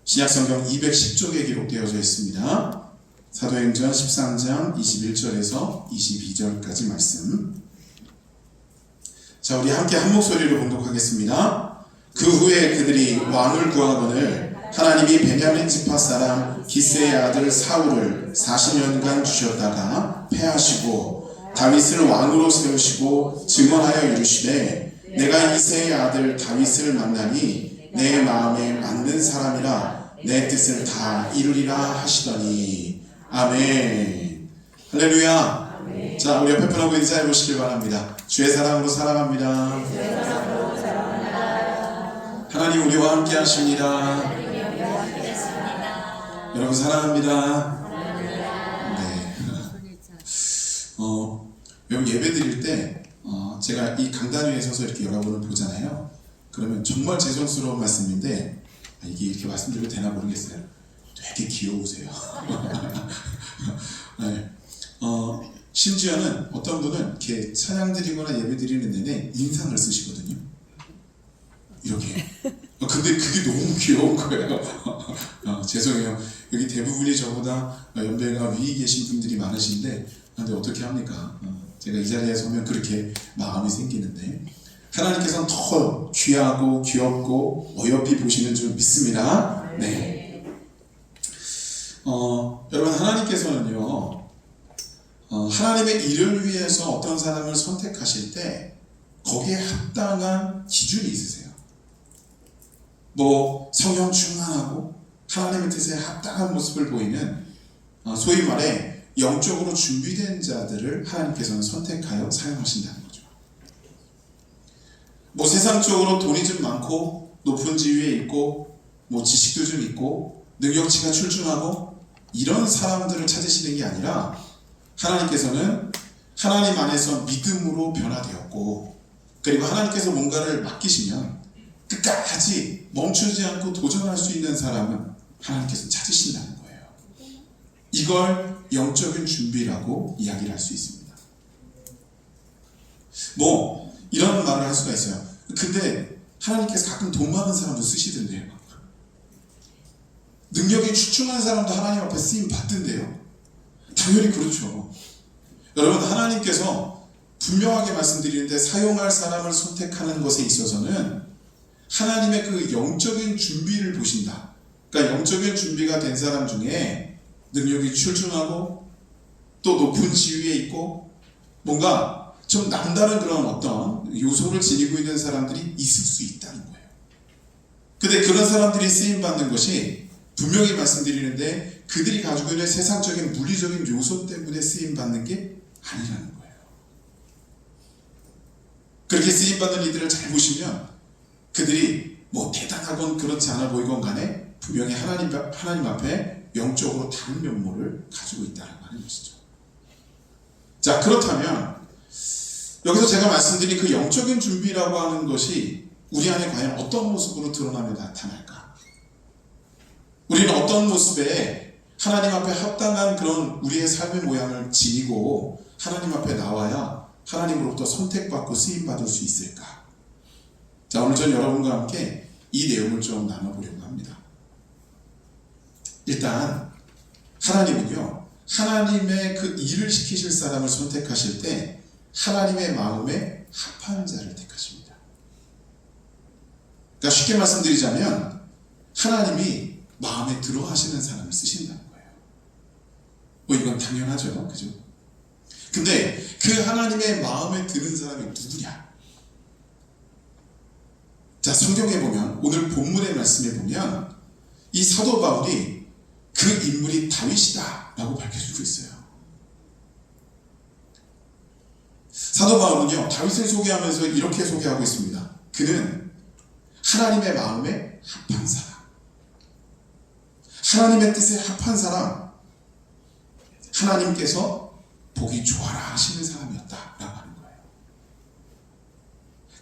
신약성경 210쪽에 기록되어져 있습니다. 사도행전 13장 21절에서 22절까지 말씀. 자, 우리 함께 한 목소리로 봉독하겠습니다. 그 후에 그들이 왕을 구하거늘 하나님이 베냐민 지파 사람 기스의 아들 사울을 40년간 주셨다가 패하시고 다윗을 왕으로 세우시고 증언하여 이르시되 내가 이새의 아들 다윗을 만나니 내 마음에 맞는 사람이라 내 뜻을 다 이루리라 하시더니. 아멘. 할렐루야. 아멘. 자, 우리 옆에 분하고 인사해 보시길 바랍니다. 주의 사랑으로 사랑합니다. 하나님 우리와 함께 하십니다. 여러분 사랑합니다. 네. 여러분 예배 드릴 때 제가 이 강단 위에 서서 이렇게 여러분을 보잖아요. 그러면 정말 죄송스러운 말씀인데 이게 이렇게 말씀드려도 되나 모르겠어요. 되게 귀여우세요. 네. 심지어는 어떤 분은 이렇게 찬양 드리거나 예배 드리는 내내 인상을 쓰시거든요. 이렇게. 근데 그게 너무 귀여운 거예요. 죄송해요. 여기 대부분이 저보다 연배가 위에 계신 분들이 많으신데 근데 어떻게 합니까? 제가 이 자리에 서면 그렇게 마음이 생기는데 하나님께서는 더 귀하고 귀엽고 어여삐 보시는 줄 믿습니다. 네. 여러분 하나님께서는요 하나님의 일을 위해서 어떤 사람을 선택하실 때 거기에 합당한 기준이 있으세요. 뭐 성령 충만하고 하나님의 뜻에 합당한 모습을 보이는 소위 말해 영적으로 준비된 자들을 하나님께서는 선택하여 사용하신다는 거죠. 뭐 세상적으로 돈이 좀 많고 높은 지위에 있고 뭐 지식도 좀 있고 능력치가 출중하고 이런 사람들을 찾으시는 게 아니라 하나님께서는 하나님 안에서 믿음으로 변화되었고 그리고 하나님께서 뭔가를 맡기시면 끝까지 멈추지 않고 도전할 수 있는 사람은 하나님께서 찾으신다는 거예요. 이걸 영적인 준비라고 이야기를 할 수 있습니다. 뭐 이런 말을 할 수가 있어요. 근데 하나님께서 가끔 돈 많은 사람도 쓰시던데요. 능력이 출중한 사람도 하나님 앞에 쓰임 받던데요. 당연히 그렇죠. 여러분 하나님께서 분명하게 말씀드리는데 사용할 사람을 선택하는 것에 있어서는 하나님의 그 영적인 준비를 보신다. 그러니까 영적인 준비가 된 사람 중에 능력이 출중하고 또 높은 지위에 있고 뭔가 좀 남다른 그런 어떤 요소를 지니고 있는 사람들이 있을 수 있다는 거예요. 근데 그런 사람들이 쓰임받는 것이 분명히 말씀드리는데 그들이 가지고 있는 세상적인 물리적인 요소 때문에 쓰임받는 게 아니라는 거예요. 그렇게 쓰임받는 이들을 잘 보시면 그들이 뭐 대단하건 그렇지 않아 보이건 간에 분명히 하나님 앞에 영적으로 다른 면모를 가지고 있다는 것이죠. 자, 그렇다면 여기서 제가 말씀드린 그 영적인 준비라고 하는 것이 우리 안에 과연 어떤 모습으로 드러나며 나타날까? 우리는 어떤 모습에 하나님 앞에 합당한 그런 우리의 삶의 모양을 지니고 하나님 앞에 나와야 하나님으로부터 선택받고 쓰임받을 수 있을까? 자, 오늘 전 여러분과 함께 이 내용을 좀 나눠보려고 합니다. 일단 하나님은요 하나님의 그 일을 시키실 사람을 선택하실 때 하나님의 마음에 합한 자를 택하십니다. 그러니까 쉽게 말씀드리자면 하나님이 마음에 들어 하시는 사람을 쓰신다는 거예요. 뭐 이건 당연하죠, 그죠? 근데 그 하나님의 마음에 드는 사람이 누구냐? 자, 성경에 보면 오늘 본문의 말씀에 보면 이 사도 바울이 그 인물이 다윗이다 라고 밝혀주고 있어요. 사도 바울은요 다윗을 소개하면서 이렇게 소개하고 있습니다. 그는 하나님의 마음에 합한 사람, 하나님의 뜻에 합한 사람, 하나님께서 보기 좋아라 하시는 사람이었다 라고 하는 거예요.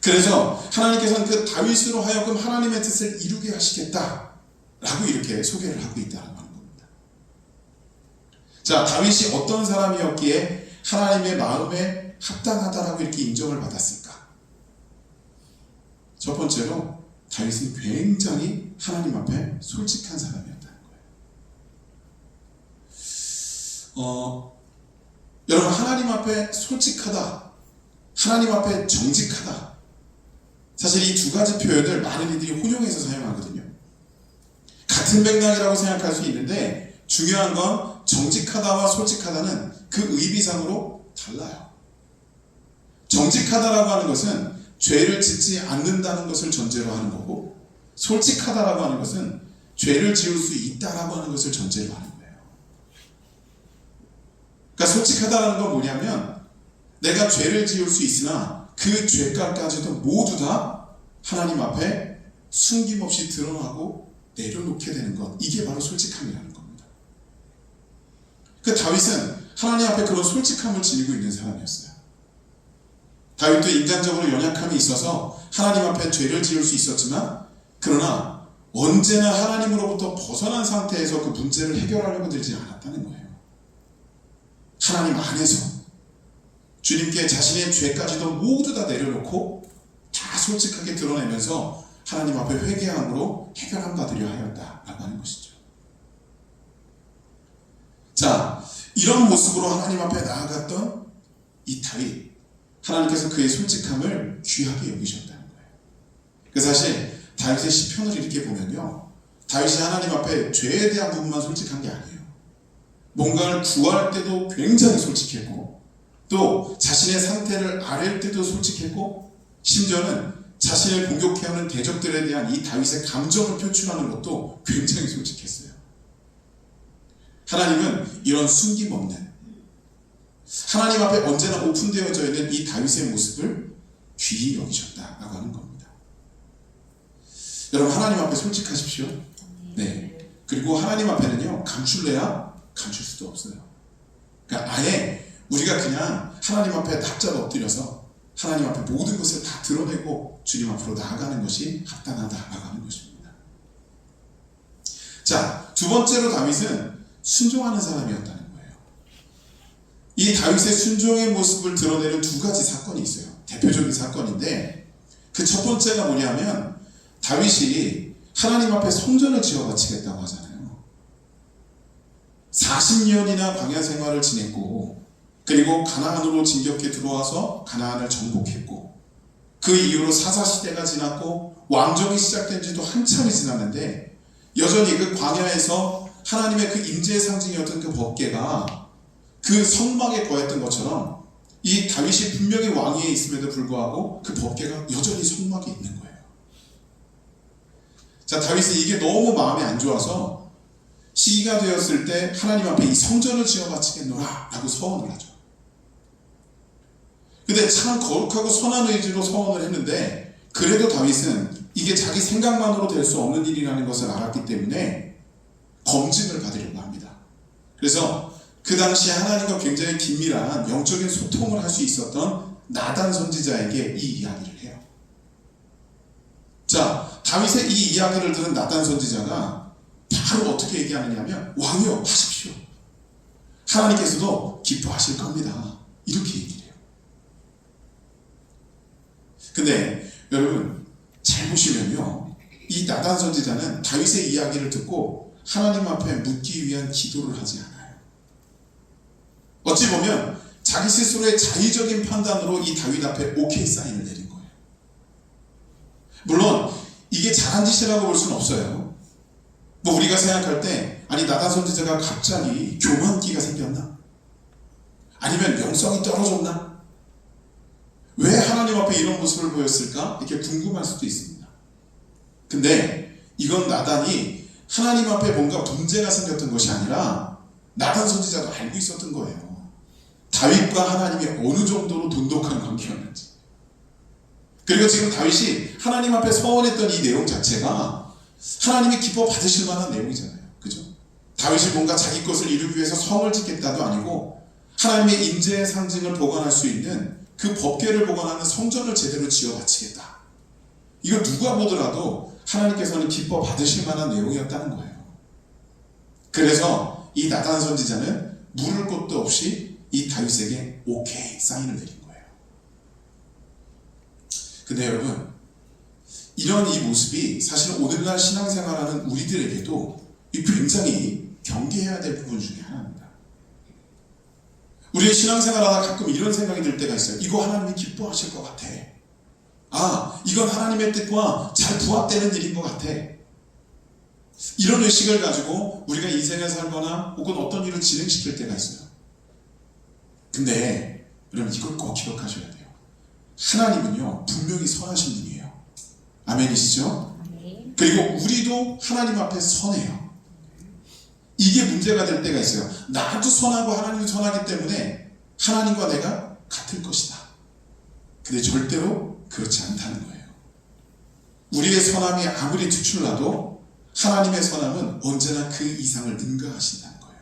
그래서 하나님께서는 그 다윗으로 하여금 하나님의 뜻을 이루게 하시겠다 라고 이렇게 소개를 하고 있다는 겁니다. 자, 다윗이 어떤 사람이었기에 하나님의 마음에 합당하다라고 이렇게 인정을 받았을까? 첫 번째로 다윗은 굉장히 하나님 앞에 솔직한 사람이었다는 거예요. 여러분, 하나님 앞에 솔직하다, 하나님 앞에 정직하다, 사실 이 두 가지 표현을 많은 이들이 혼용해서 사용하거든요. 같은 맥락이라고 생각할 수 있는데 중요한 건 정직하다와 솔직하다는 그 의미상으로 달라요. 정직하다라고 하는 것은 죄를 짓지 않는다는 것을 전제로 하는 거고, 솔직하다라고 하는 것은 죄를 지을 수 있다라고 하는 것을 전제로 하는 거예요. 그러니까 솔직하다라는 건 뭐냐면 내가 죄를 지을 수 있으나 그 죄값까지도 모두 다 하나님 앞에 숨김없이 드러나고 내려놓게 되는 것, 이게 바로 솔직함이라는 겁니다. 그 다윗은 하나님 앞에 그런 솔직함을 지니고 있는 사람이었어요. 다윗도 인간적으로 연약함이 있어서 하나님 앞에 죄를 지을 수 있었지만, 그러나 언제나 하나님으로부터 벗어난 상태에서 그 문제를 해결하려고 들지 않았다는 거예요. 하나님 안에서 주님께 자신의 죄까지도 모두 다 내려놓고 다 솔직하게 드러내면서 하나님 앞에 회개함으로 해결함 받으려 하였다라고 하는 것이죠. 자, 이런 모습으로 하나님 앞에 나아갔던 이 다윗, 하나님께서 그의 솔직함을 귀하게 여기셨다는 거예요. 그래서 사실 다윗의 시편을 이렇게 보면요, 다윗이 하나님 앞에 죄에 대한 부분만 솔직한 게 아니에요. 뭔가를 구할 때도 굉장히 솔직했고, 또 자신의 상태를 아랠 때도 솔직했고, 심지어는 자신을 공격해오는 대적들에 대한 이 다윗의 감정을 표출하는 것도 굉장히 솔직했어요. 하나님은 이런 숨김없는, 하나님 앞에 언제나 오픈되어져 있는 이 다윗의 모습을 귀히 여기셨다라고 하는 겁니다. 여러분, 하나님 앞에 솔직하십시오. 네. 그리고 하나님 앞에는요, 감출래야 감출 수도 없어요. 그러니까 아예 우리가 그냥 하나님 앞에 납작 엎드려서 하나님 앞에 모든 것을 다 드러내고 주님 앞으로 나아가는 것이 합당하다라고 하는 것입니다. 자, 두 번째로 다윗은 순종하는 사람이었다는 거예요. 이 다윗의 순종의 모습을 드러내는 두 가지 사건이 있어요. 대표적인 사건인데, 그 첫 번째가 뭐냐면 다윗이 하나님 앞에 성전을 지어 바치겠다고 하잖아요. 40년이나 광야 생활을 지냈고, 그리고 가나안으로 진격해 들어와서 가나안을 정복했고, 그 이후로 사사시대가 지났고 왕정이 시작된 지도 한참이 지났는데, 여전히 그 광야에서 하나님의 그 임재의 상징이었던 그 법궤가 그 성막에 거했던 것처럼 이 다윗이 분명히 왕위에 있음에도 불구하고 그 법궤가 여전히 성막에 있는 거예요. 자, 다윗은 이게 너무 마음에 안 좋아서 시기가 되었을 때 하나님 앞에 이 성전을 지어 바치겠노라 라고 서원을 하죠. 근데 참 거룩하고 선한 의지로 서원을 했는데, 그래도 다윗은 이게 자기 생각만으로 될 수 없는 일이라는 것을 알았기 때문에 검증을 받으려고 합니다. 그래서 그 당시에 하나님과 굉장히 긴밀한 영적인 소통을 할 수 있었던 나단 선지자에게 이 이야기를 해요. 자, 다윗의 이 이야기를 들은 나단 선지자가 바로 어떻게 얘기하느냐면, 왕이여 하십시오. 하나님께서도 기뻐하실 겁니다. 이렇게 얘기를 해요. 근데 여러분, 잘 보시면요, 이 나단 선지자는 다윗의 이야기를 듣고 하나님 앞에 묻기 위한 기도를 하지 않아요. 어찌 보면 자기 스스로의 자의적인 판단으로 이 다윗 앞에 오케이 사인을 내린 거예요. 물론 이게 잘한 짓이라고 볼 수는 없어요. 뭐 우리가 생각할 때, 아니 나단 선지자가 갑자기 교만기가 생겼나? 아니면 영성이 떨어졌나? 왜 하나님 앞에 이런 모습을 보였을까? 이렇게 궁금할 수도 있습니다. 근데 이건 나단이 하나님 앞에 뭔가 문제가 생겼던 것이 아니라 나단 선지자도 알고 있었던 거예요. 다윗과 하나님이 어느 정도로 돈독한 관계였는지. 그리고 지금 다윗이 하나님 앞에 서원했던 이 내용 자체가 하나님이 기뻐 받으실 만한 내용이잖아요. 그죠? 다윗이 뭔가 자기 것을 이루기 위해서 성을 짓겠다도 아니고, 하나님의 임재의 상징을 보관할 수 있는 그 법궤를 보관하는 성전을 제대로 지어 바치겠다. 이거 누가 보더라도 하나님께서는 기뻐 받으실 만한 내용이었다는 거예요. 그래서 이 나단 선지자는 물을 것도 없이 이 다윗에게 오케이 사인을 내린 거예요. 근데 여러분, 이런 이 모습이 사실 오늘날 신앙생활하는 우리들에게도 굉장히 경계해야 될 부분 중에 하나입니다. 우리의 신앙생활하다 가끔 이런 생각이 들 때가 있어요. 이거 하나님이 기뻐하실 것 같아. 아, 이건 하나님의 뜻과 잘 부합되는 일인 것 같아. 이런 의식을 가지고 우리가 인생을 살거나 혹은 어떤 일을 진행시킬 때가 있어요. 근데 여러분 이걸 꼭 기억하셔야 돼요. 하나님은요 분명히 선하신 분이에요. 아멘이시죠? 그리고 우리도 하나님 앞에 선해요. 이게 문제가 될 때가 있어요. 나도 선하고 하나님도 선하기 때문에 하나님과 내가 같을 것이다. 근데 절대로 그렇지 않다는 거예요. 우리의 선함이 아무리 특출나도 하나님의 선함은 언제나 그 이상을 능가하신다는 거예요.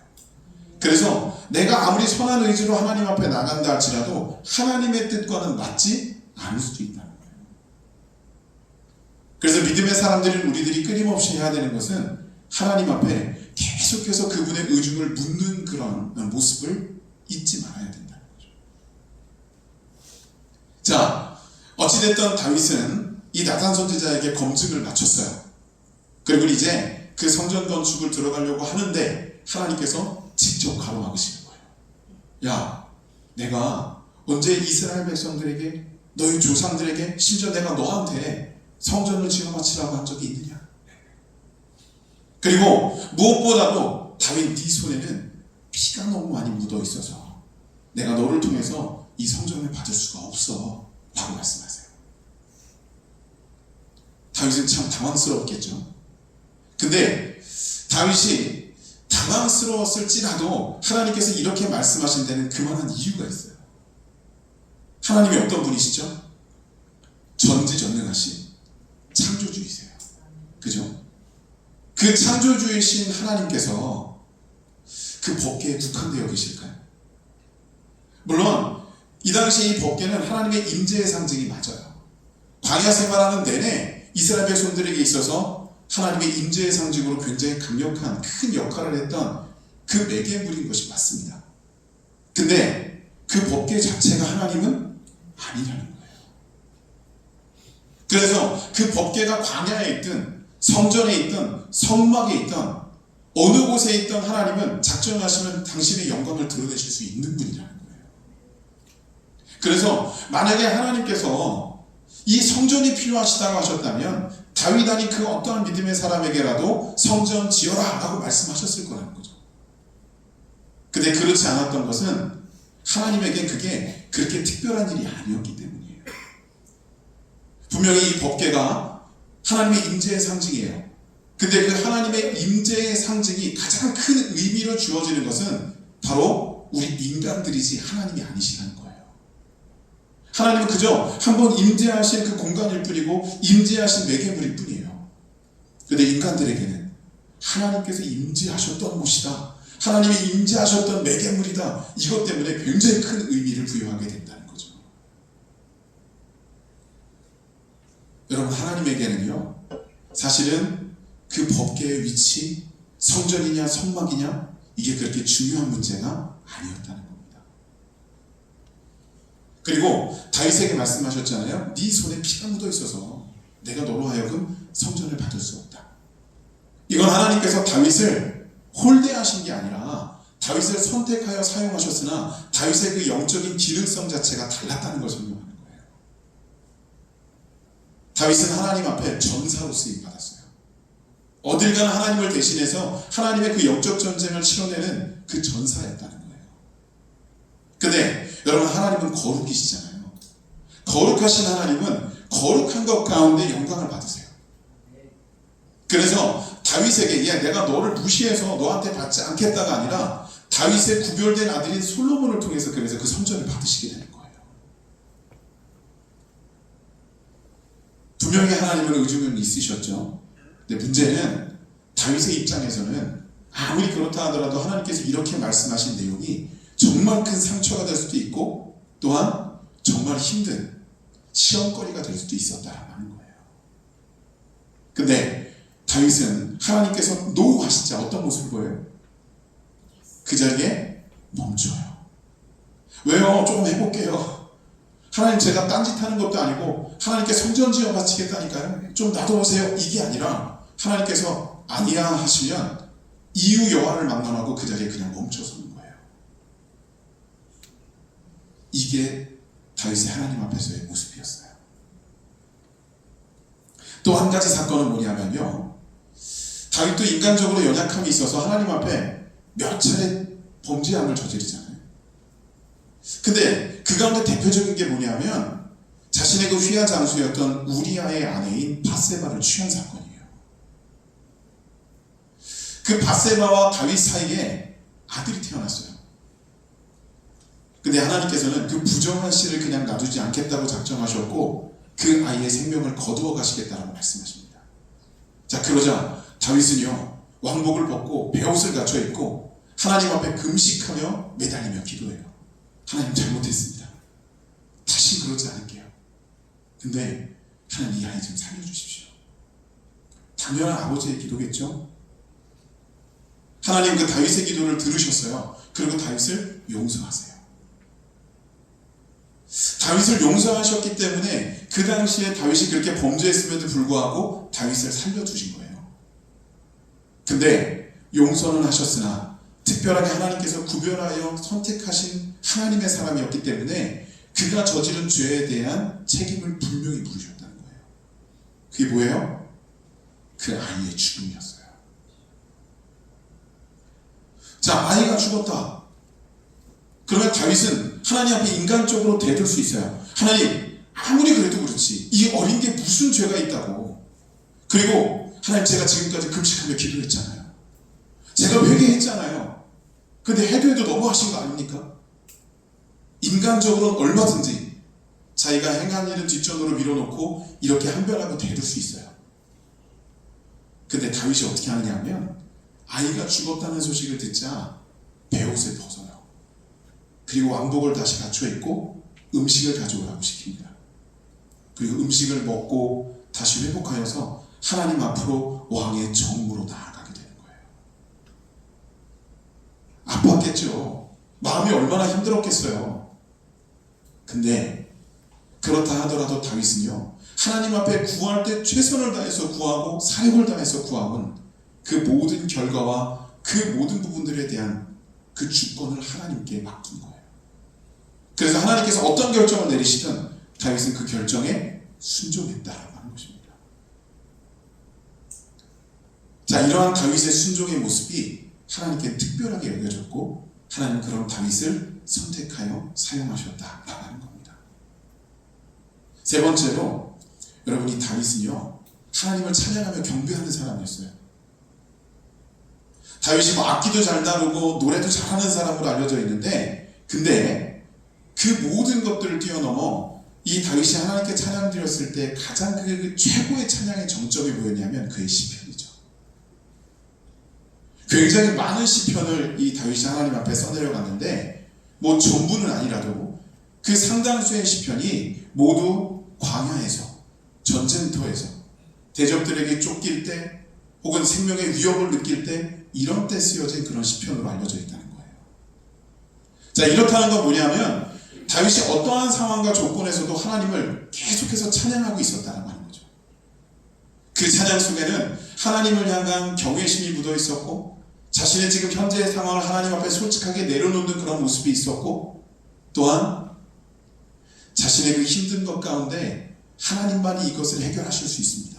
그래서 내가 아무리 선한 의지로 하나님 앞에 나간다 할지라도 하나님의 뜻과는 맞지 않을 수도 있다는 거예요. 그래서 믿음의 사람들인 우리들이 끊임없이 해야 되는 것은 하나님 앞에 계속해서 그분의 의중을 묻는 그런 모습을 잊지 말아야 된다는 거죠. 자, 어찌됐든 다윗은 이 나단 선지자에게 검증을 마쳤어요. 그리고 이제 그 성전 건축을 들어가려고 하는데 하나님께서 직접 가로막으시는 거예요. 야, 내가 언제 이스라엘 백성들에게, 너희 조상들에게, 심지어 내가 너한테 성전을 지어 바치라고 한 적이 있느냐? 그리고 무엇보다도 다윗 네 손에는 피가 너무 많이 묻어 있어서 내가 너를 통해서 이 성전을 받을 수가 없어 라고 말씀하세요. 다윗은 참 당황스러웠겠죠. 근데 다윗이 당황스러웠을지라도 하나님께서 이렇게 말씀하신 데는 그만한 이유가 있어요. 하나님이 어떤 분이시죠? 전지전능하신 창조주이세요. 그죠? 그 창조주이신 하나님께서 그 법궤에 국한되어 계실까요? 물론 이 당시 이 법궤는 하나님의 임재의 상징이 맞아요. 광야 생활하는 내내 이스라엘 백성들에게 있어서 하나님의 임재의 상징으로 굉장히 강력한 큰 역할을 했던 그 매개물인 것이 맞습니다. 근데 그 법궤 자체가 하나님은 아니라는 거예요. 그래서 그 법궤가 광야에 있든 성전에 있든 성막에 있든 어느 곳에 있든 하나님은 작정하시면 당신의 영광을 드러내실 수 있는 분이라는 거예요. 그래서 만약에 하나님께서 이 성전이 필요하시다고 하셨다면 다윗 아닌 그 어떠한 믿음의 사람에게라도 성전 지어라 라고 말씀하셨을 거라는 거죠. 근데 그렇지 않았던 것은 하나님에겐 그게 그렇게 특별한 일이 아니었기 때문이에요. 분명히 이 법궤가 하나님의 임재의 상징이에요. 근데 그 하나님의 임재의 상징이 가장 큰 의미로 주어지는 것은 바로 우리 인간들이지 하나님이 아니시라는 거예요. 하나님은 그저 한번 임재하신 그 공간일 뿐이고 임재하신 매개물일 뿐이에요. 그런데 인간들에게는 하나님께서 임재하셨던 곳이다, 하나님이 임재하셨던 매개물이다, 이것 때문에 굉장히 큰 의미를 부여하게 된다는 거죠. 여러분, 하나님에게는요 사실은 그 법궤의 위치, 성전이냐 성막이냐 이게 그렇게 중요한 문제가 아니었다는 겁니다. 그리고 다윗에게 말씀하셨잖아요. 네 손에 피가 묻어 있어서 내가 너로 하여금 성전을 받을 수 없다. 이건 하나님께서 다윗을 홀대하신 게 아니라 다윗을 선택하여 사용하셨으나 다윗의 그 영적인 기능성 자체가 달랐다는 것을 설명하는 거예요. 다윗은 하나님 앞에 전사로 쓰임받았어요. 어딜 가나 하나님을 대신해서 하나님의 그 영적 전쟁을 치러내는 그 전사였다는 거예요. 근데 여러분, 하나님은 거룩이시잖아요. 거룩하신 하나님은 거룩한 것 가운데 영광을 받으세요. 그래서 다윗에게 야, 내가 너를 무시해서 너한테 받지 않겠다가 아니라 다윗의 구별된 아들인 솔로몬을 통해서 그래서 그 성전을 받으시게 되는 거예요. 분명히 하나님은 의중은 있으셨죠. 근데 문제는 다윗의 입장에서는 아무리 그렇다 하더라도 하나님께서 이렇게 말씀하신 내용이 정말 큰 상처가 될 수도 있고 또한 정말 힘든 시험거리가 될 수도 있었다라는 거예요. 근데 다윗은 하나님께서 노하시자 어떤 모습을 보여요? 그 자리에 멈춰요. 왜요? 조금 해볼게요. 하나님, 제가 딴짓하는 것도 아니고 하나님께 성전 지어 바치겠다니까요. 좀 놔둬보세요. 이게 아니라 하나님께서 아니야 하시면 이유 여하를 막론하고 그 자리에 그냥 멈춰서는 거예요. 이게 다윗의 하나님 앞에서의 모습이었어요. 또 한 가지 사건은 뭐냐면요, 다윗도 인간적으로 연약함이 있어서 하나님 앞에 몇 차례 범죄함을 저지르잖아요. 근데 그 가운데 대표적인 게 뭐냐면 자신의 그 휘하 장수였던 우리아의 아내인 밧세바를 취한 사건이에요. 그 밧세바와 다윗 사이에 아들이 태어났어요. 근데 하나님께서는 그 부정한 씨를 그냥 놔두지 않겠다고 작정하셨고 그 아이의 생명을 거두어 가시겠다라고 말씀하십니다. 자, 그러자 다윗은요, 왕복을 벗고 베옷을 갖춰 입고 하나님 앞에 금식하며 매달리며 기도해요. 하나님, 잘못했습니다. 다시 그러지 않을게요. 근데 하나님, 이 아이 좀 살려주십시오. 당연한 아버지의 기도겠죠. 하나님 그 다윗의 기도를 들으셨어요. 그리고 다윗을 용서하세요. 다윗을 용서하셨기 때문에 그 당시에 다윗이 그렇게 범죄했음에도 불구하고 다윗을 살려두신 거예요. 근데 용서는 하셨으나 특별하게 하나님께서 구별하여 선택하신 하나님의 사람이었기 때문에 그가 저지른 죄에 대한 책임을 분명히 물으셨다는 거예요. 그게 뭐예요? 그 아이의 죽음이었어요. 자, 아이가 죽었다. 그러면 다윗은 하나님 앞에 인간적으로 대들 수 있어요. 하나님, 아무리 그래도 그렇지 이 어린 게 무슨 죄가 있다고. 그리고 하나님, 제가 지금까지 금식하며 기도했잖아요. 제가 회개했잖아요. 근데 해도 너무하신 거 아닙니까? 인간적으로는 얼마든지 자기가 행한 일은 뒷전으로 밀어놓고 이렇게 한별하고 대들 수 있어요. 근데 다윗이 어떻게 하느냐 하면 아이가 죽었다는 소식을 듣자 베옷을 벗어요. 그리고 왕복을 다시 갖춰 입고 음식을 가져오라고 시킵니다. 그리고 음식을 먹고 다시 회복하여서 하나님 앞으로 왕의 정무로 나아가게 되는 거예요. 아팠겠죠. 마음이 얼마나 힘들었겠어요. 근데 그렇다 하더라도 다윗은요, 하나님 앞에 구할 때 최선을 다해서 구하고 사역을 다해서 구하면 그 모든 결과와 그 모든 부분들에 대한 그 주권을 하나님께 맡긴 거예요. 그래서 하나님께서 어떤 결정을 내리시든 다윗은 그 결정에 순종했다라고 하는 것입니다. 자, 이러한 다윗의 순종의 모습이 하나님께 특별하게 여겨졌고 하나님은 그런 다윗을 선택하여 사용하셨다라고 하는 겁니다. 세 번째로, 여러분, 이 다윗은요, 하나님을 찬양하며 경배하는 사람이었어요. 다윗이 뭐 악기도 잘 다루고 노래도 잘하는 사람으로 알려져 있는데, 근데 그 모든 것들을 뛰어넘어 이 다윗이 하나님께 찬양 드렸을 때 가장 그 최고의 찬양의 정점이 뭐였냐면 그의 시편이죠. 굉장히 많은 시편을 이 다윗이 하나님 앞에 써내려갔는데, 뭐 전부는 아니라도 그 상당수의 시편이 모두 광야에서, 전쟁터에서, 대적들에게 쫓길 때 혹은 생명의 위협을 느낄 때, 이런 때 쓰여진 그런 시편으로 알려져 있다는 거예요. 자, 이렇다는 건 뭐냐면 다윗이 어떠한 상황과 조건에서도 하나님을 계속해서 찬양하고 있었다는 하는 거죠. 그 찬양 속에는 하나님을 향한 경외심이 묻어 있었고, 자신의 지금 현재의 상황을 하나님 앞에 솔직하게 내려놓는 그런 모습이 있었고, 또한 자신의 그 힘든 것 가운데 하나님만이 이것을 해결하실 수 있습니다,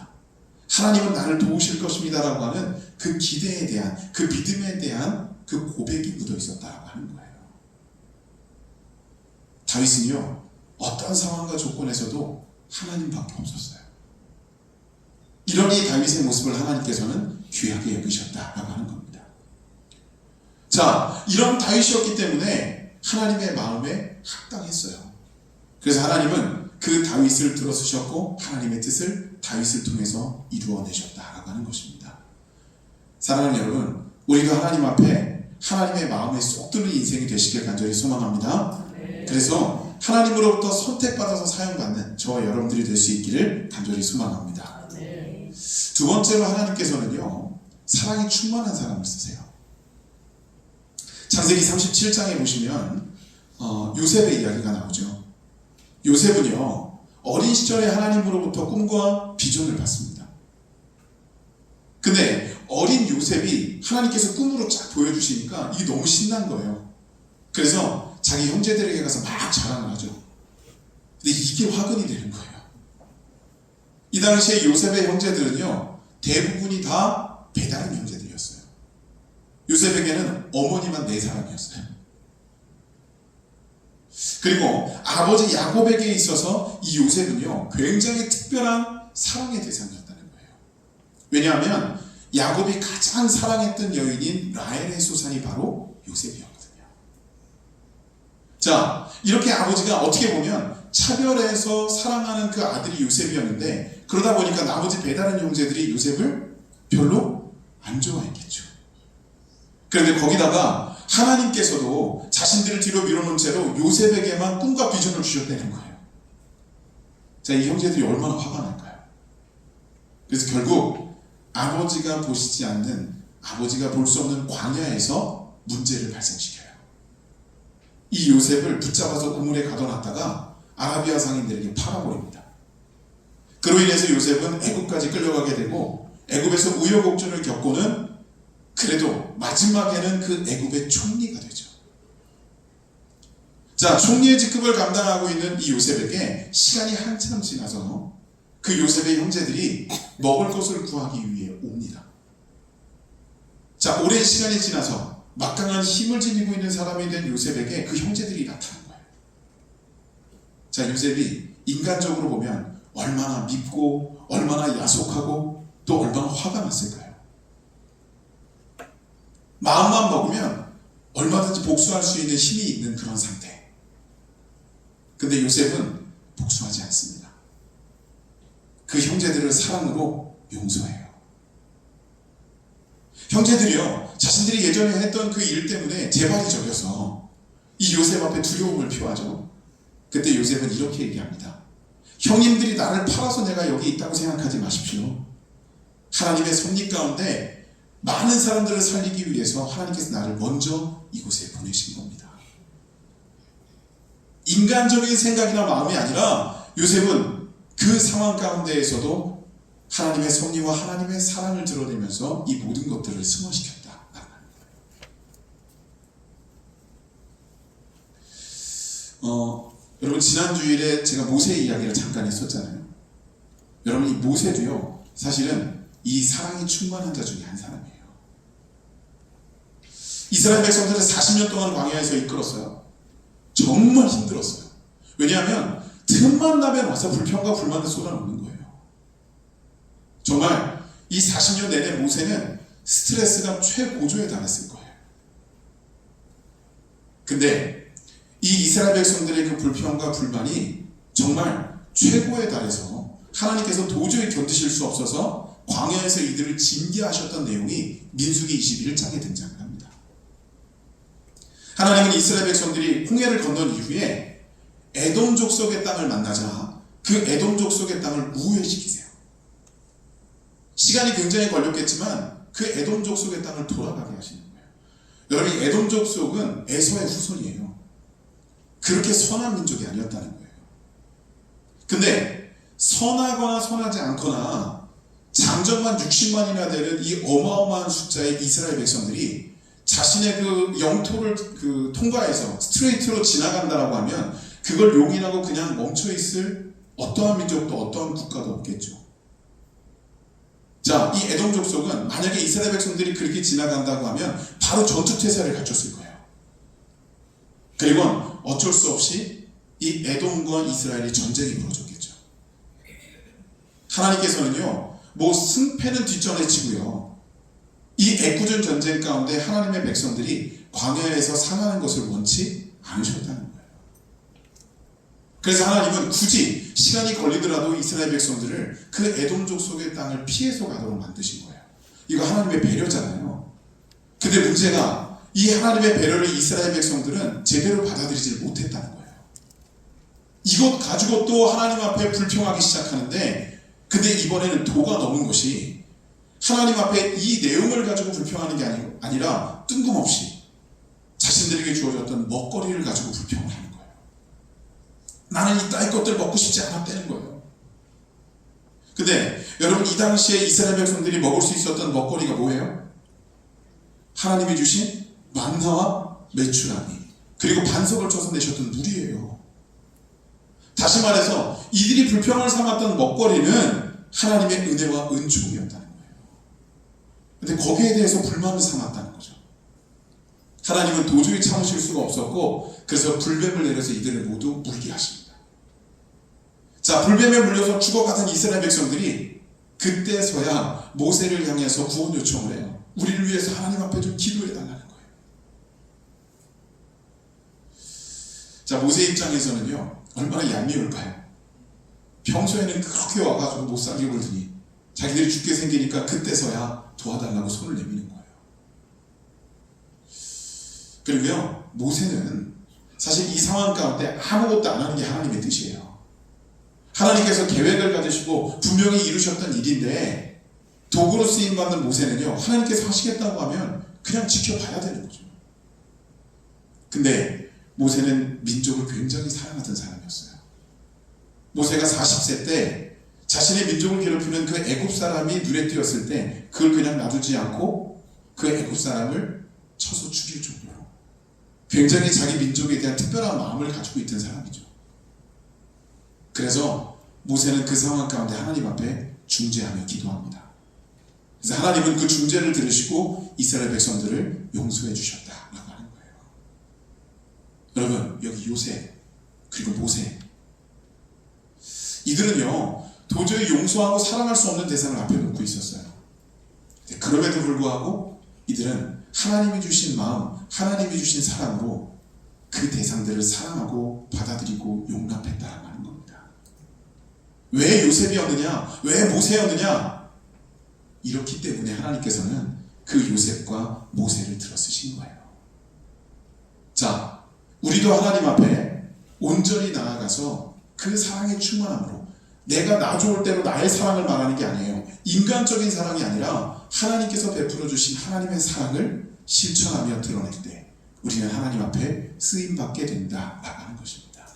하나님은 나를 도우실 것입니다 라고 하는 그 기대에 대한, 그 믿음에 대한 그 고백이 묻어 있었다라고 하는 거예요. 다윗은요, 어떤 상황과 조건에서도 하나님밖에 없었어요. 이런 이 다윗의 모습을 하나님께서는 귀하게 여기셨다라고 하는 겁니다. 자, 이런 다윗이었기 때문에 하나님의 마음에 합당했어요. 그래서 하나님은 그 다윗을 들어주셨고 하나님의 뜻을 다윗을 통해서 이루어내셨다라고 하는 것입니다. 사랑하는 여러분, 우리도 하나님 앞에 하나님의 마음에 쏙 드는 인생이 되시길 간절히 소망합니다. 그래서 하나님으로부터 선택받아서 사용받는 저와 여러분들이 될 수 있기를 간절히 소망합니다. 두 번째로, 하나님께서는요, 사랑이 충만한 사람을 쓰세요. 창세기 37장에 보시면 요셉의 이야기가 나오죠. 요셉은요, 어린 시절에 하나님으로부터 꿈과 비전을 받습니다. 근데 어린 요셉이 하나님께서 꿈으로 쫙 보여주시니까 이게 너무 신난 거예요. 그래서 자기 형제들에게 가서 막 자랑을 하죠. 근데 이게 화근이 되는 거예요. 이 당시에 요셉의 형제들은요, 대부분이 다 배다른 형제들이었어요. 요셉에게는 어머니만 4사람이었어요. 그리고 아버지 야곱에게 있어서 이 요셉은요, 굉장히 특별한 사랑의 대상이었다는 거예요. 왜냐하면 야곱이 가장 사랑했던 여인인 라헬의 소산이 바로 요셉이었거든요. 자, 이렇게 아버지가 어떻게 보면 차별해서 사랑하는 그 아들이 요셉이었는데, 그러다 보니까 나머지 배다른 형제들이 요셉을 별로 안 좋아했겠죠. 그런데 거기다가 하나님께서도 자신들을 뒤로 밀어놓은 채로 요셉에게만 꿈과 비전을 주셨다는 거예요. 자, 이 형제들이 얼마나 화가 날까요? 그래서 결국 아버지가 보시지 않는, 아버지가 볼 수 없는 광야에서 문제를 발생시켜요. 이 요셉을 붙잡아서 우물에 가둬놨다가 아라비아 상인들에게 팔아버립니다. 그로 인해서 요셉은 애굽까지 끌려가게 되고, 애굽에서 우여곡절을 겪고는 그래도 마지막에는 그 애굽의 총리가 되죠. 자, 총리의 직급을 감당하고 있는 이 요셉에게 시간이 한참 지나서 그 요셉의 형제들이 먹을 것을 구하기 위해 옵니다. 자, 오랜 시간이 지나서 막강한 힘을 지니고 있는 사람이 된 요셉에게 그 형제들이 나타난 거예요. 자, 요셉이 인간적으로 보면 얼마나 밉고 얼마나 야속하고 또 얼마나 화가 났을까요? 마음만 먹으면 얼마든지 복수할 수 있는 힘이 있는 그런 상태. 근데 요셉은 복수하지 않습니다. 그 형제들을 사랑으로 용서해요. 형제들이요, 자신들이 예전에 했던 그 일 때문에 재발이 저려서 이 요셉 앞에 두려움을 표하죠. 그때 요셉은 이렇게 얘기합니다. 형님들이 나를 팔아서 내가 여기 있다고 생각하지 마십시오. 하나님의 섭리 가운데 많은 사람들을 살리기 위해서 하나님께서 나를 먼저 이곳에 보내신 겁니다. 인간적인 생각이나 마음이 아니라 요셉은 그 상황 가운데에서도 하나님의 섭리와 하나님의 사랑을 드러내면서 이 모든 것들을 승화시켰다. 여러분, 지난 주일에 제가 모세 이야기를 잠깐 했었잖아요. 여러분, 이 모세도요, 사실은 이 사랑이 충만한 자 중에 한 사람이에요. 이스라엘 백성들을 40년 동안 광야에서 이끌었어요. 정말 힘들었어요. 왜냐하면 틈만 나면 와서 불평과 불만을 쏟아놓는 거예요. 정말 이 40년 내내 모세는 스트레스가 최고조에 달했을 거예요. 근데 이 이스라엘 백성들의 그 불평과 불만이 정말 최고에 달해서 하나님께서 도저히 견디실 수 없어서 광야에서 이들을 징계하셨던 내용이 민수기 21장에 등장을 합니다. 하나님은 이스라엘 백성들이 홍해를 건넌 이후에 에돔 족속의 땅을 만나자 그 에돔 족속의 땅을 우회시키세요. 시간이 굉장히 걸렸겠지만 그 에돔 족속의 땅을 돌아가게 하시는 거예요. 여러분, 에돔 족속은 에서의 후손이에요. 그렇게 선한 민족이 아니었다는 거예요. 근데 선하거나 선하지 않거나 장정만 60만이나 되는 이 어마어마한 숫자의 이스라엘 백성들이 자신의 그 영토를 통과해서 스트레이트로 지나간다라고 하면 그걸 용인하고 그냥 멈춰있을 어떠한 민족도 어떠한 국가도 없겠죠. 자, 이 에돔 족속은 만약에 이스라엘 백성들이 그렇게 지나간다고 하면 바로 전투태세를 갖췄을 거예요. 그리고 어쩔 수 없이 이 에돔과 이스라엘이 전쟁이 벌어졌겠죠. 하나님께서는요, 뭐 승패는 뒷전에 치고요, 이 애꿎은 전쟁 가운데 하나님의 백성들이 광야에서 상하는 것을 원치 않으셨다는 거예요. 그래서 하나님은 굳이 시간이 걸리더라도 이스라엘 백성들을 그 에돔 족속의 땅을 피해서 가도록 만드신 거예요. 이거 하나님의 배려잖아요. 근데 문제가 이 하나님의 배려를 이스라엘 백성들은 제대로 받아들이지 못했다는 거예요. 이것 가지고 또 하나님 앞에 불평하기 시작하는데, 근데 이번에는 도가 넘은 것이 하나님 앞에 이 내용을 가지고 불평하는 게 아니라 뜬금없이 자신들에게 주어졌던 먹거리를 가지고 불평을 하는 거예요. 나는 이 따위 것들 먹고 싶지 않았다는 거예요. 근데 여러분, 이 당시에 이스라엘 백성들이 먹을 수 있었던 먹거리가 뭐예요? 하나님이 주신 만나와 메추라기, 그리고 반석을 쳐서 내셨던 물이에요. 다시 말해서 이들이 불평을 삼았던 먹거리는 하나님의 은혜와 은총이었다는 거예요. 근데 거기에 대해서 불만을 삼았다는 거죠. 하나님은 도저히 참으실 수가 없었고, 그래서 불뱀을 내려서 이들을 모두 물게 하십니다. 자, 불뱀에 물려서 죽어가던 이스라엘 백성들이 그때서야 모세를 향해서 구원 요청을 해요. 우리를 위해서 하나님 앞에 좀 기도해 달라는 거예요. 자, 모세 입장에서는요, 얼마나 얄미울까요? 평소에는 그렇게 와가지고 못 살게 굴더니 자기들이 죽게 생기니까 그때서야 도와달라고 손을 내미는 거예요. 그리고요, 모세는 사실 이 상황 가운데 아무것도 안 하는 게 하나님의 뜻이에요. 하나님께서 계획을 가지시고 분명히 이루셨던 일인데, 도구로 쓰임받는 모세는요, 하나님께서 하시겠다고 하면 그냥 지켜봐야 되는 거죠. 근데 모세는 민족을 굉장히 사랑하던 사람이었어요. 모세가 40세 때 자신의 민족을 괴롭히는 그 애굽 사람이 눈에 띄었을 때 그걸 그냥 놔두지 않고 그 애굽 사람을 쳐서 죽일 정도로 굉장히 자기 민족에 대한 특별한 마음을 가지고 있던 사람이죠. 그래서 모세는 그 상황 가운데 하나님 앞에 중재하며 기도합니다. 그래서 하나님은 그 중재를 들으시고 이스라엘 백성들을 용서해 주셨다라고 하는 거예요. 여러분, 여기 요셉 그리고 모세, 이들은요 도저히 용서하고 사랑할 수 없는 대상을 앞에 놓고 있었어요. 그럼에도 불구하고 이들은 하나님이 주신 마음, 하나님이 주신 사랑으로 그 대상들을 사랑하고 받아들이고 용납했다라고 하는 겁니다. 왜 요셉이었느냐? 왜 모세였느냐? 이렇기 때문에 하나님께서는 그 요셉과 모세를 들어 쓰신 거예요. 자, 우리도 하나님 앞에 온전히 나아가서 그 사랑의 충만함으로, 내가 나 좋을 대로 나의 사랑을 말하는 게 아니에요. 인간적인 사랑이 아니라 하나님께서 베풀어 주신 하나님의 사랑을 실천하며 드러낼 때 우리는 하나님 앞에 쓰임받게 된다라고 하는 것입니다.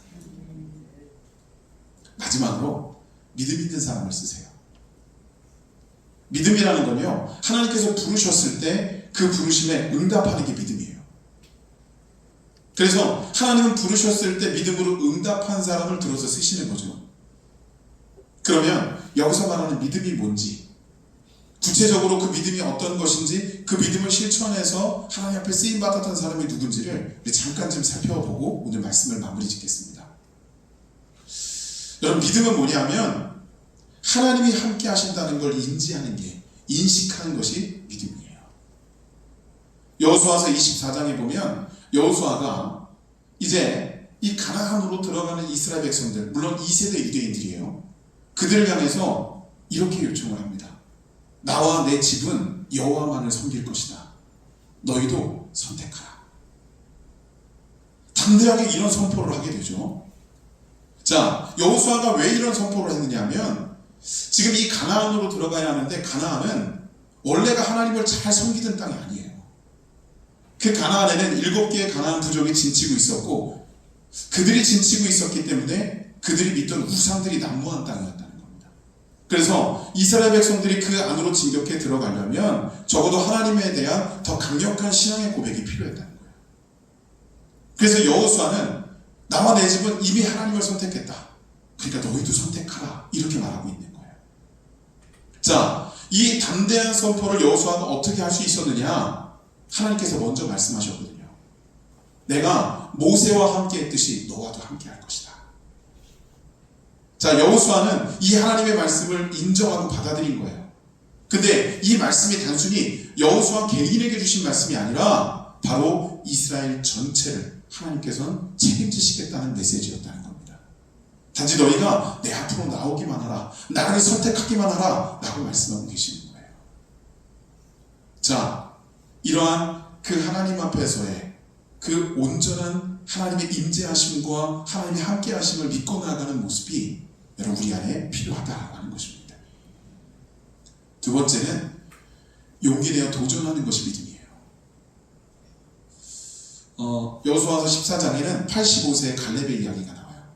마지막으로 믿음 있는 사람을 쓰세요. 믿음이라는 건요, 하나님께서 부르셨을 때 그 부르심에 응답하는 게 믿음이에요. 그래서 하나님은 부르셨을 때 믿음으로 응답한 사람을 들어서 쓰시는 거죠. 그러면 여기서 말하는 믿음이 뭔지, 구체적으로 그 믿음이 어떤 것인지, 그 믿음을 실천해서 하나님 앞에 쓰임받았던 사람이 누군지를 우리 잠깐 좀 살펴보고 오늘 말씀을 마무리 짓겠습니다. 여러분, 믿음은 뭐냐면 하나님이 함께 하신다는 걸 인지하는 게, 인식하는 것이 믿음이에요. 여호수아서 24장에 보면 여호수아가 이제 이 가나안으로 들어가는 이스라엘 백성들, 물론 2세대 유대인들이에요. 그들을 향해서 이렇게 요청을 합니다. 나와 내 집은 여호와만을 섬길 것이다. 너희도 선택하라. 담대하게 이런 선포를 하게 되죠. 자, 여호수아가 왜 이런 선포를 했느냐 하면, 지금 이 가나안으로 들어가야 하는데 가나안은 원래가 하나님을 잘 섬기던 땅이 아니에요. 그 가나안에는 7개의 가나안 부족이 진치고 있었고, 그들이 진치고 있었기 때문에 그들이 믿던 우상들이 난무한 땅이었다는 겁니다. 그래서 이스라엘 백성들이 그 안으로 진격해 들어가려면 적어도 하나님에 대한 더 강력한 신앙의 고백이 필요했다는 거예요. 그래서 여호수아는 나와 내 집은 이미 하나님을 선택했다. 그러니까 너희도 선택하라. 이렇게 말하고 있는 거예요. 자, 이 담대한 선포를 여호수아가 어떻게 할 수 있었느냐? 하나님께서 먼저 말씀하셨거든요. 내가 모세와 함께 했듯이 너와도 함께 할 것이다. 자, 여호수아는 이 하나님의 말씀을 인정하고 받아들인 거예요. 근데 이 말씀이 단순히 여호수아 개인에게 주신 말씀이 아니라 바로 이스라엘 전체를 하나님께서는 책임지시겠다는 메시지였다는 겁니다. 단지 너희가 내 앞으로 나오기만 하라, 나를 선택하기만 하라 라고 말씀하고 계시는 거예요. 자, 이러한 그 하나님 앞에서의 그 온전한 하나님의 임재하심과 하나님의 함께하심을 믿고 나아가는 모습이 여러분 우리 안에 필요하다고 하는 것입니다. 두 번째는 용기 내어 도전하는 것이 믿음이에요. 여호수아서 14장에는 85세의 갈렙의 이야기가 나와요.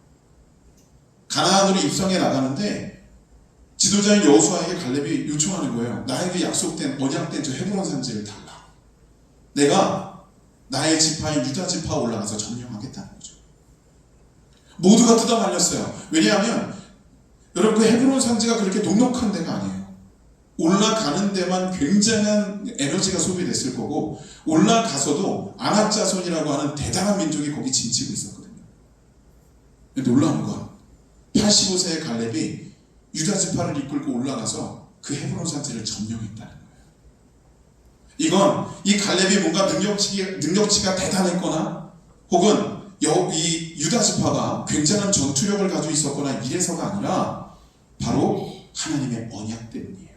가나안으로 입성해 나가는데 지도자인 여호수아에게 갈렙이 요청하는 거예요. 나에게 약속된 언약된 저 헤브론 산지를 달라. 내가 나의 지파인 유다 지파 올라가서 점령하겠다는 거죠. 모두가 뜯어말렸어요. 왜냐하면 여러분 그 헤브론 산지가 그렇게 녹록한 데가 아니에요. 올라가는 데만 굉장한 에너지가 소비됐을 거고 올라가서도 아낙 자손이라고 하는 대단한 민족이 거기 진치고 있었거든요. 놀라운 건 85세의 갈렙이 유다 지파를 이끌고 올라가서 그 헤브론 산지를 점령했다는 거예요. 이건 이 갈렙이 뭔가 능력치가 대단했거나 혹은 이 유다 지파가 굉장한 전투력을 가지고 있었거나 이래서가 아니라 바로 하나님의 언약 때문이에요.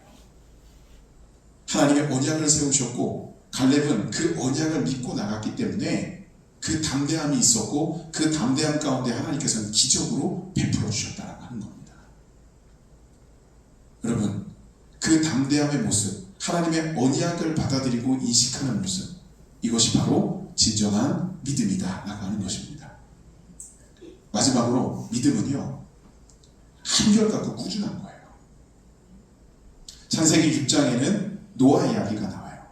하나님의 언약을 세우셨고 갈렙은 그 언약을 믿고 나갔기 때문에 그 담대함이 있었고 그 담대함 가운데 하나님께서는 기적으로 베풀어 주셨다라고 하는 겁니다. 여러분 그 담대함의 모습, 하나님의 언약을 받아들이고 인식하는 모습, 이것이 바로 진정한 믿음이다 라고 하는 것입니다. 마지막으로 믿음은요 한결같고 꾸준한 거예요. 창세기 6장에는 노아 이야기가 나와요.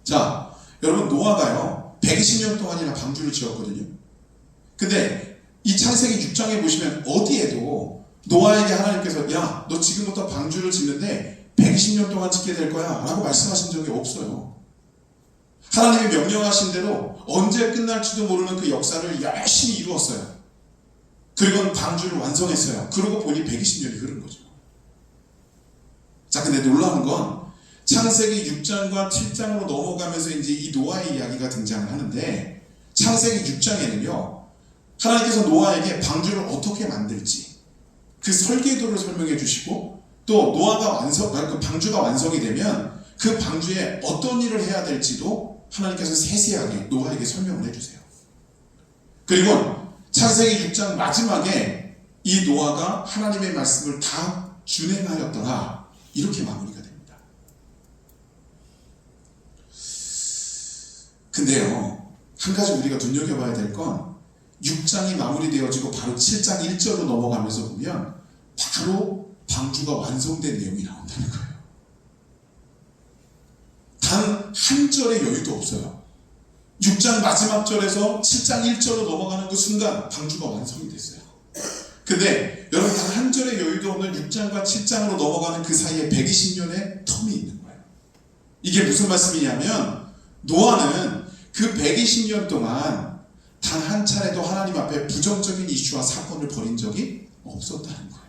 자, 여러분 노아가요 120년 동안이나 방주를 지었거든요. 근데 이 창세기 6장에 보시면 어디에도 노아에게 하나님께서 야, 너 지금부터 방주를 짓는데 120년 동안 짓게 될 거야 라고 말씀하신 적이 없어요. 하나님이 명령하신 대로 언제 끝날지도 모르는 그 역사를 열심히 이루었어요. 그리고 방주를 완성했어요. 그러고 보니 120년이 흐른 거죠. 자, 근데 놀라운 건 창세기 6장과 7장으로 넘어가면서 이제 이 노아의 이야기가 등장을 하는데 창세기 6장에는요 하나님께서 노아에게 방주를 어떻게 만들지 그 설계도를 설명해 주시고 또 노아가 그 방주가 완성이 되면 그 방주에 어떤 일을 해야 될지도 하나님께서 세세하게 노아에게 설명을 해주세요. 그리고 창세기 6장 마지막에 이 노아가 하나님의 말씀을 다 준행하였더라 이렇게 마무리가 됩니다. 근데요 한 가지 우리가 눈여겨봐야 될 건 6장이 마무리되어지고 바로 7장 1절로 넘어가면서 보면 바로 방주가 완성된 내용이 나온다는 거예요. 단 한 절의 여유도 없어요. 6장 마지막 절에서 7장 1절로 넘어가는 그 순간 방주가 완성이 됐어요. 근데 여러분 단 한 절의 여유도 없는 6장과 7장으로 넘어가는 그 사이에 120년의 텀이 있는 거예요. 이게 무슨 말씀이냐면 노아는 그 120년 동안 단 한 차례도 하나님 앞에 부정적인 이슈와 사건을 벌인 적이 없었다는 거예요.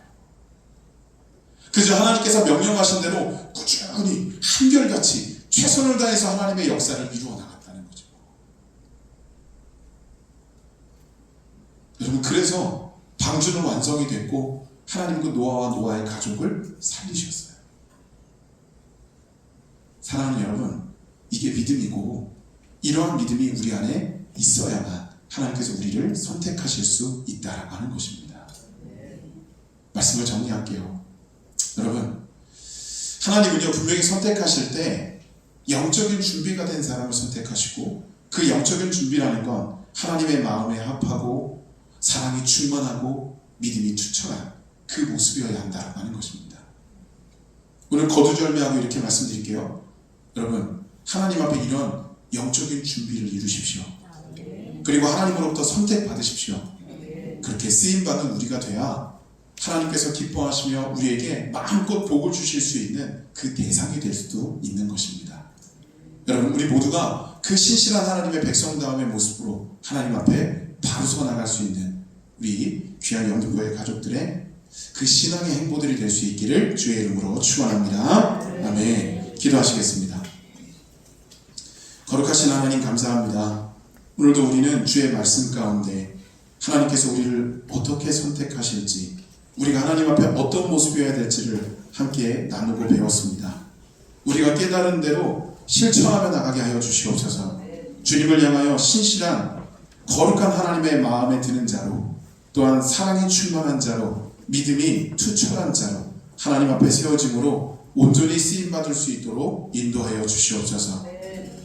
그저 하나님께서 명령하신 대로 꾸준히 한결같이 최선을 다해서 하나님의 역사를 이루어 나갔다는 거죠. 여러분 그래서 방주는 완성이 됐고 하나님 그 노아와 노아의 가족을 살리셨어요. 사랑하는 여러분, 이게 믿음이고 이러한 믿음이 우리 안에 있어야만 하나님께서 우리를 선택하실 수 있다라고 하는 것입니다. 말씀을 정리할게요. 여러분, 하나님은요 분명히 선택하실 때 영적인 준비가 된 사람을 선택하시고 그 영적인 준비라는 건 하나님의 마음에 합하고 사랑이 충만하고 믿음이 투철한 그 모습이어야 한다라고 하는 것입니다. 오늘 거두절미하고 이렇게 말씀드릴게요. 여러분 하나님 앞에 이런 영적인 준비를 이루십시오. 그리고 하나님으로부터 선택받으십시오. 그렇게 쓰임받은 우리가 돼야 하나님께서 기뻐하시며 우리에게 마음껏 복을 주실 수 있는 그 대상이 될 수도 있는 것입니다. 여러분 우리 모두가 그 신실한 하나님의 백성다움의 모습으로 하나님 앞에 바로 서 나갈 수 있는 우리 귀한 영등교회 가족들의 그 신앙의 행보들이 될 수 있기를 주의 이름으로 축원합니다. 아멘. 기도하시겠습니다. 거룩하신 하나님 감사합니다. 오늘도 우리는 주의 말씀 가운데 하나님께서 우리를 어떻게 선택하실지 우리가 하나님 앞에 어떤 모습이어야 될지를 함께 나누고 배웠습니다. 우리가 깨달은 대로 실천하며 나가게 하여 주시옵소서. 주님을 향하여 신실한 거룩한 하나님의 마음에 드는 자로 또한 사랑이 충만한 자로 믿음이 투철한 자로 하나님 앞에 세워짐으로 온전히 쓰임받을 수 있도록 인도하여 주시옵소서.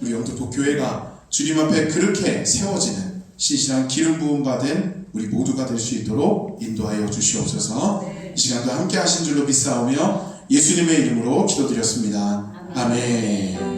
우리 영등포 교회가 주님 앞에 그렇게 세워지는 신실한 기름 부음 받은 우리 모두가 될 수 있도록 인도하여 주시옵소서. 네. 이 시간도 함께 하신 줄로 믿사오며 예수님의 이름으로 기도드렸습니다. 아멘.